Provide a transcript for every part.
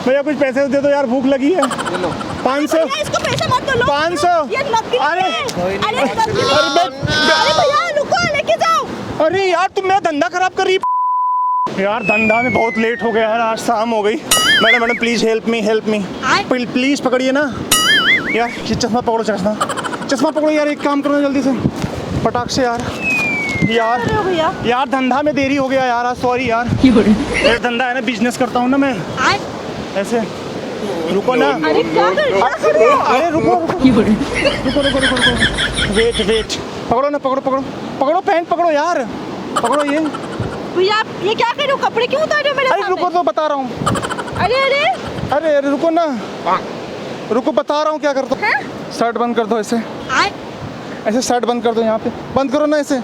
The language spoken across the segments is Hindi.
भैया कुछ पैसे दे दो यार, भूख लगी है। 500। इसको पैसे मत दो, 500। ये नकली अरे अरे भैया रुको, लेके जाओ। अरे यार तुम मेरा धंधा खराब कर रही यार। धंधा में बहुत लेट हो गया यार, आज शाम हो गई। Madam madam please help me please पकड़िए ना यार। ये चश्मा पकड़ो, चश्मा पकड़ो यार। एक काम करो जल्दी से, फटाक से यार। यार धंधा में देरी हो गया यार, सॉरी यार। मेरा धंधा है ना, बिजनेस करता हूँ ना मैं ऐसे। रुको ना, अरे क्या कर रहे हो? अरे रुको, वेट पकड़ो ना, पकड़ो पैंट पकड़ो यार, पकड़ो ये। भैया ये क्या कर रहे हो? कपड़े क्यों उतार रहे हो मेरे अरे सामने? रुको तो बता रहा हूँ। अरे रुको ना, रुको बता रहा हूँ क्या कर दो। शर्ट बंद कर दो ऐसे, ऐसे शर्ट बंद कर दो। यहाँ पे बंद करो ना ऐसे।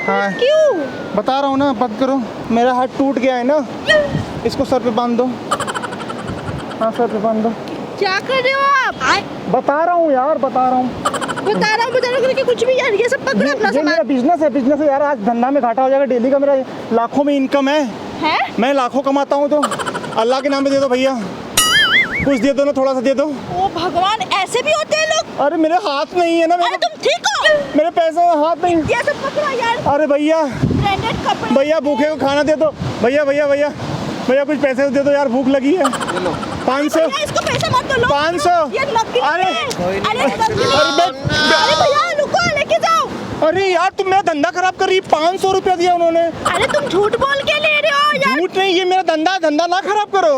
हाँ क्यों? बता रहा हूँ ना, बंद करो। मेरा हाथ टूट गया है ना, इसको सर पे बांध दो। हाँ सर पे बांध दो। क्या कर रहे हो आप? बता रहा हूँ यार, बता रहा हूँ करके कुछ भी यार। ये सब पकड़ो अपना ये मेरा सामान। बिजनेस है यार। आज धंधा में घाटा हो जाएगा, डेली का मेरा लाखों में इनकम है। मैं लाखों कमाता हूँ, तो अल्लाह के नाम पे दे दो भैया, कुछ दे दो ना, थोड़ा सा दे दो। ओ भगवान, ऐसे भी होते हैं लोग? अरे मेरे हाथ नहीं है ना। अरे तुम ठीक हो? मेरे पैसे हाथ नहीं। ये सब पकड़ो यार। अरे भैया, ब्रांडेड कपड़े। भैया भूखे को खाना दे दो। भैया कुछ पैसे दे दो यार, भूख लगी है। 500। इसको पैसे मत दो, 500। ये नकली है। अरे भैया रुको, लेके जाओ। अरे यार तुम मेरा धंधा खराब कर रही। 500 रुपया दिया उन्होंने। अरे तुम झूठ बोल के ले रहे हो यार। झूठ नहीं, ये मेरा धंधा ना खराब करो।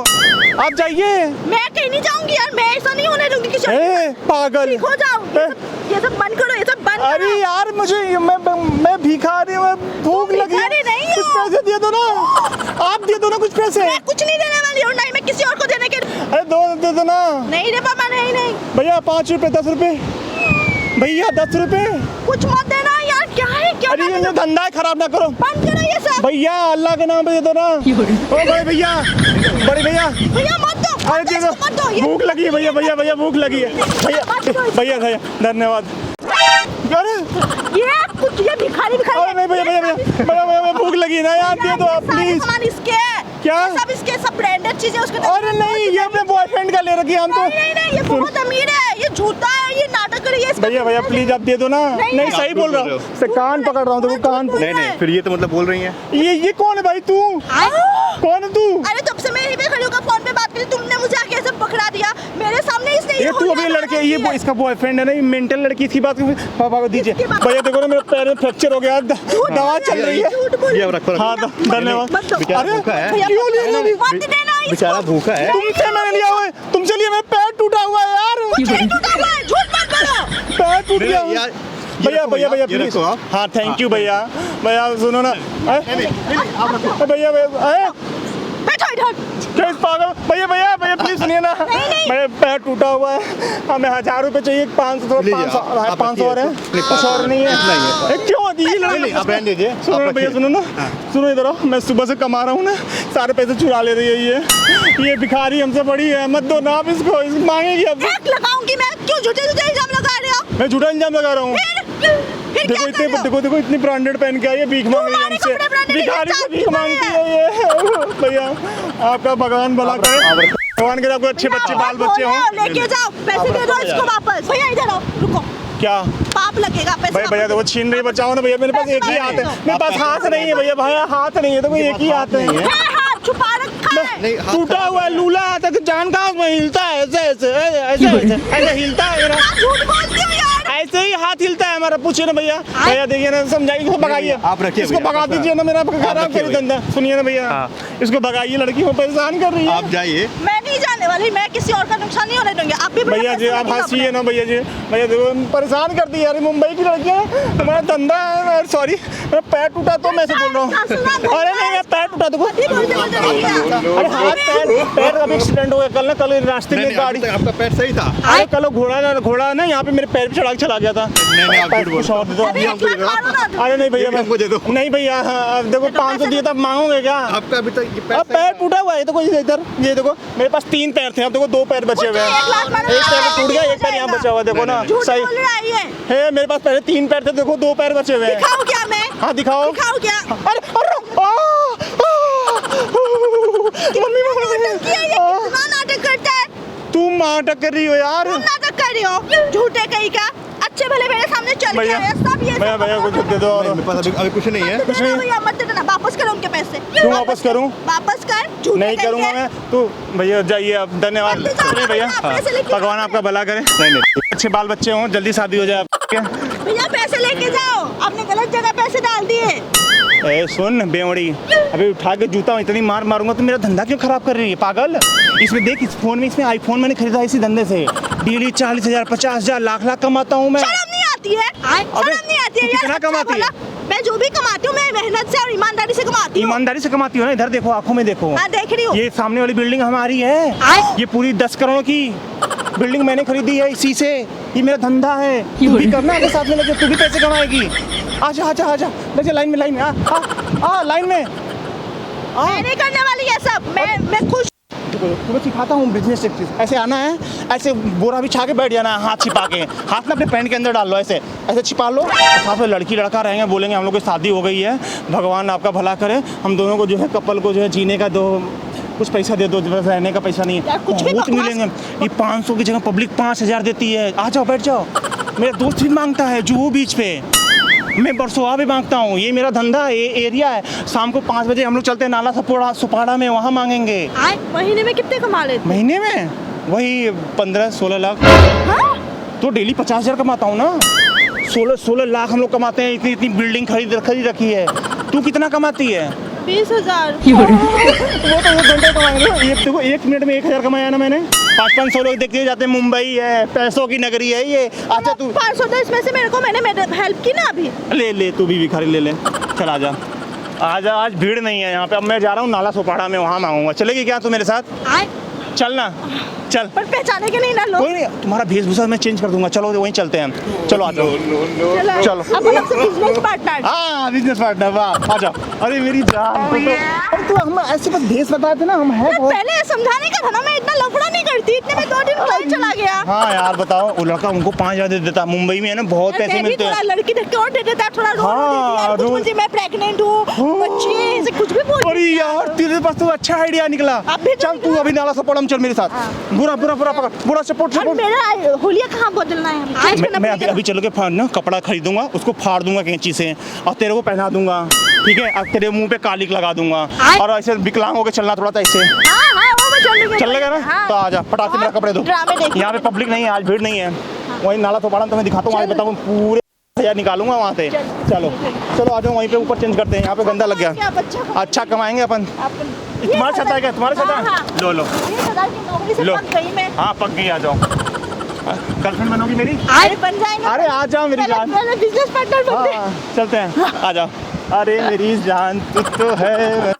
आप जाइए। मैं कहीं नहीं जाऊंगी यार, मैं ऐसा नहीं होने दूंगी कि पागल हो जाओ। ये सब बंद करो, ये सब बंद करो। अरे यार मुझे मैं भिखारी हूँ, भूख लगी है। नहीं कुछ पैसे दे दो ना, आप दे दो ना कुछ पैसे। मैं कुछ नहीं देने वाली हूँ, नहीं मैं किसी और को देने के। अरे दो दे दो ना। नहीं रे पापा, नहीं। भैया 5 रुपए, 10 रुपए भैया, 10 रुपए। कुछ मत देना यार, क्या है क्या? अरे ये धंधा खराब ना करो, बंद करो ये सब भैया। अल्लाह के नाम पे दे दो ना। ओ बड़े भैया, भैया मत दो। अरे दे दो, भूख लगी है भैया, भूख लगी है भैया। धन्यवाद। अरे ये भिखारी नहीं भैया, भूख लगी ना यार, दे दो आप प्लीज। इसके क्या? सब ब्रांडेड चीजें उसके। अरे नहीं, ये अपने बॉयफ्रेंड का ले रखी है हम तो। नहीं, ये बहुत अमीर है, ये झूठा है, ये नाटक कर रही है। भैया प्लीज आप दे दो ना। नहीं सही बोल रहा हूँ, कान पकड़ रहा हूँ, देखो कान। नहीं फिर ये तो मतलब बोल रही है। ये कौन है भाई? तू कौन है तू? अरे तब से मैं यहीं पे खड़ी होकर फोन पे बात करी, तुमने मुझे आके ऐसे पकड़ा दिया मेरे सामने। इसने ये तू अभी लड़के, ये इसका बॉयफ्रेंड है ना, ये मेंटल लड़की थी। बात पापा को दीजिए भैया। देखो ना मेरे पैर में फ्रैक्चर हो गया, दवा चल रही है। हाँ धन्यवाद। अरे क्यों ले रही है? बेचारा भूखा है। तुमसे मैंने लिया हुआ है, तुमसे लिया। मेरा पैर टूटा हुआ है यार। पैर टूट गया भैया प्लीज। हाँ थैंक यू भैया। सुनो ना भैया पागल भैया प्लीज सुनिए ना। मेरा पैर टूटा हुआ है, हमें 1000 रुपए चाहिए। 500 और है, कुछ और नहीं है। क्यों सुनो भैया, सुनो ना, सुनो इधर आओ। मैं सुबह से कमा रहा हूँ ना, सारे पैसे चुरा ले रही है ये भिखारी। हमसे बड़ी है, मत दो ना आप इसको, मांगेगी अब। लगाऊंगी मैं। क्यों झूठे इल्जाम लगा रहे हो? मैं झूठा इल्जाम लगा रहा हूँ। देखो इतनी ब्रांडेड पहन के आई है, भीख मांग रही है हमसे। भिखारी से भीख मांगती है ये। भैया आपका भगवान भला करे, भगवान के आपको अच्छे बच्चे बाल बच्चे हों। लेके जाओ, पैसे दे दो इसको वापस। भैया इधर आओ, रुको। क्या पाप लगेगा पैसे? भैया देखो छीन रही, बचाओ ना भैया। मेरे पास एक ही हाथ है, मेरे पास हाथ नहीं है भैया हाथ नहीं है, तो एक ही हाथ है। हाथ छुपा रखा है, टूटा हुआ लूला हाथ है, जान कहाँ में हिलता है? ऐसे हिलता है मेरा। झूठ बोलती हो यार। ऐसे ही हाथ हिलता है हमारा। पूछिए ना भैया देखिए ना, समझाइए, इसको भगाइए। आप रखिए, इसको भगा दीजिए ना, मेरा खराब करी धंधा। सुनिए ना भैया, इसको भगाइए, लड़की को परेशान कर रही है। आप जाइए। मैं नहीं जाने वाली, मैं किसी और का नुकसान नहीं होने दूंगी। आप भी भैया जी आप हंसिए ना भैया देखो परेशान कर दी यार। मुंबई की लड़कियां, हमारा धंधा है। सॉरी मेरा पैर टूटा तो मैं से बोल रहा हूँ। अरे नहीं मेरा पैर टूटा देखो। अरे हाथ पैर अभी एक्सीडेंट हो गया कल रास्ते में गाड़ी। आपका पैर सही था? अरे कल घोड़ा ना यहाँ पे मेरे पैर पे चला गया था। अरे नहीं भैया हमको दे दो। नहीं भैया देखो 500 दिए था, मांगोगे क्या? आपका अभी तक पैर टूटा हुआ है। देखो इधर ये देखो, मेरे पास 3 पैर थे, अब देखो 2 पैर बचे हुए हैं। एक पैर टूट गया, एक पैर यहाँ बचा हुआ। देखो ना सही है, मेरे पास पहले 3 पैर थे, देखो 2 पैर बचे हुए हैं। दिखाओ क्या मैं? हाँ दिखाओ क्या? अरे मम्मी नाटक कर रही हो यार? तुम नाटक कर रही हो, झूठे कहीं का। अच्छे भले मेरे सामने चल के भैया, आए सब, ये भैया भैया कुछ दे दो। मेरे पास अभी कुछ नहीं है। कुछ नहीं। भैया मत देना, वापस करो उनके पैसे। क्यों वापस करूं? वापस कर, झूठे नहीं कहीं करूंगा के। मैं। तो भैया जाइए आप, धन्यवाद। जल्दी जाओ, चलिए भैया, आप पैसे लेके भगवान जाओ। आपका भला करे। नहीं अच्छे बाल बच्चे हों, जल्दी शादी हो जाए आपके। भैया पैसे लेके जाओ, आपने गलत जगह पैसे डाल दिए। ए सुन बेवड़ी, अभी उठा के जूता इतनी मार मारूंगा तो मेरा धंधा क्यों खराब कर रही है पागल? इसमें देख, इस फोन में, इसमें आईफोन मैंने खरीदा इसी धंधे से। डेली 40,000 50,000 लाख लाख कमाता हूँ मैं। शर्म नहीं आती है? शर्म नहीं आती है तू यार? कितना अच्छा कमाती है? भला, मैं जो भी कमाती हूँ मैं मेहनत से और ईमानदारी से कमाती हूँ। ईमानदारी से कमाती हो ना? इधर देखो, आंखों में देखो। हाँ देख रही हूँ। ये सामने वाली बिल्डिंग हमारी है। ये पूरी 10 करोड़ की बिल्डिंग मैंने खरीदी है इसी से। ये मेरा धंधा है। तू भी करना आगे साथ में लगे, तू भी पैसे कमाएगी। आजा आजा आजा, लगे लाइन में, लाइन में आ लाइन में आ। मैं नहीं करने वाली ये सब, मैं खुश। तुम्हें सिखाता हूँ बिजनेस टिप्स। ऐसे आना है, ऐसे बोरा बिछा के बैठ जाना है, हाथ छिपा के। हाथ ना अपने पैंट के अंदर डाल लो, ऐसे ऐसे छिपा लो। साथ में लड़की लड़का रहेंगे, बोलेंगे हम लोग की शादी हो गई है, भगवान आपका भला करे, हम दोनों को जो है कपल को जो है जीने का दो कुछ पैसा दे दो, रहने का पैसा नहीं यार, है। कुछ भी बहुत बकवास। मिलेंगे। ये 500 की जगह पब्लिक 5,000 देती है। आ जाओ बैठ जाओ। मेरा दोस्त भी मांगता है जुहू बीच पे, मैं बरसोआ भी मांगता हूँ। ये मेरा धंधा है, ये एरिया है। शाम को 5 बजे हम लोग चलते हैं नाला सुपाड़ा में, वहाँ मांगेंगे। आए महीने में कितने कमा लेते? महीने में वही 15-16 लाख। हाँ? तो डेली 50,000 कमाता हूँ ना। 16 लाख हम लोग कमाते हैं। इतनी इतनी बिल्डिंग खरीद रखी है। तू कितना कमाती है? 20,000। वो तो 1 घंटे कमाएंगे। एक देखो, 1 मिनट में 1,000 कमाया ना मैंने। 500 लोग देखते जाते हैं। मुंबई है, पैसों की नगरी है ये। अच्छा तू 500 तो इसमें से मैंने हेल्प की ना अभी। ले तू भी भिखारी ले। चल आजा आजा, आज भीड़ नहीं है यहाँ पे। अब मैं जा रहा हूँ नाला सोपाड़ा में, वहाँ मांगूंगा। चलेगी क्या तू मेरे साथ? आए चल ना, चल। पर पहचाने के नहीं ना लोग। कोई नहीं, तुम्हारा वेशभूषा मैं चेंज कर दूंगा। चलो वहीं चलते हैं। चलो आ जाओ। चलो। अब अलग से बिजनेस पार्टनर। हाँ बिजनेस पार्टनर, वाह आ जाओ। अरे मेरी जान, अरे तू हम ऐसे बस भेस बताए थे ना, हम है बहुत। पहले समझाने का था ना, मैं इतना लफड़ा नहीं करती। इतने में 2 दिन फ्लाइट चला गया। हाँ यार बताओ, वो लड़का उनको 5,000 दे देता। मुंबई में है ना बहुत पैसे मिलते हैं। लड़की देख के और दे देता, थोड़ा रो हाँ, कुछ बोलती मैं प्रेग्नेंट हूँ, बच्ची है, ऐसे कुछ भी बोल। अरे यार तेरे पास तो अच्छा आइडिया निकला। अभी तो चल तू अभी नाला सोपाड़ा में चल मेरे साथ। बुरा पकड़, बुरा सपोर्ट। और मेरा होलिया कहाँ बदलना है? आज मैं अभी चल के ना कपड़ा खरीदूंगा, उसको फाड़ दूंगा कैंची से और तेरे को पहना दूंगा, ठीक है? और तेरे मुंह पे कालिक लगा दूंगा और ऐसे विकलांग होकर चलना थोड़ा सा ऐसे। वो मैं चल लेगा ना? तो आजा, फटाक से मेरा कपड़े दो। यहाँ पे पब्लिक नहीं है, आज भीड़ नहीं है। वही नाला सोपाड़ा तुम्हें दिखाता हूँ, आज बताऊँ पूरे 1,000 निकालूंगा वहाँ से। चलो आ जाओ, वहीं पे ऊपर चेंज करते हैं। यहाँ पे गंदा लग गया। अच्छा कमाएंगे अपन। तुम्हारा छता है क्या? तुम्हारा छता? लो लो। हाँ पक गई, आ जाओ। गर्लफ्रेंड बनोगी मेरी? अरे बन जाएंगे। अरे आ जाओ मेरी जान। बिजनेस पार्टनर बनते हैं। हाँ चलते हैं, आ जाओ। अरे मेरी जान तू तो है।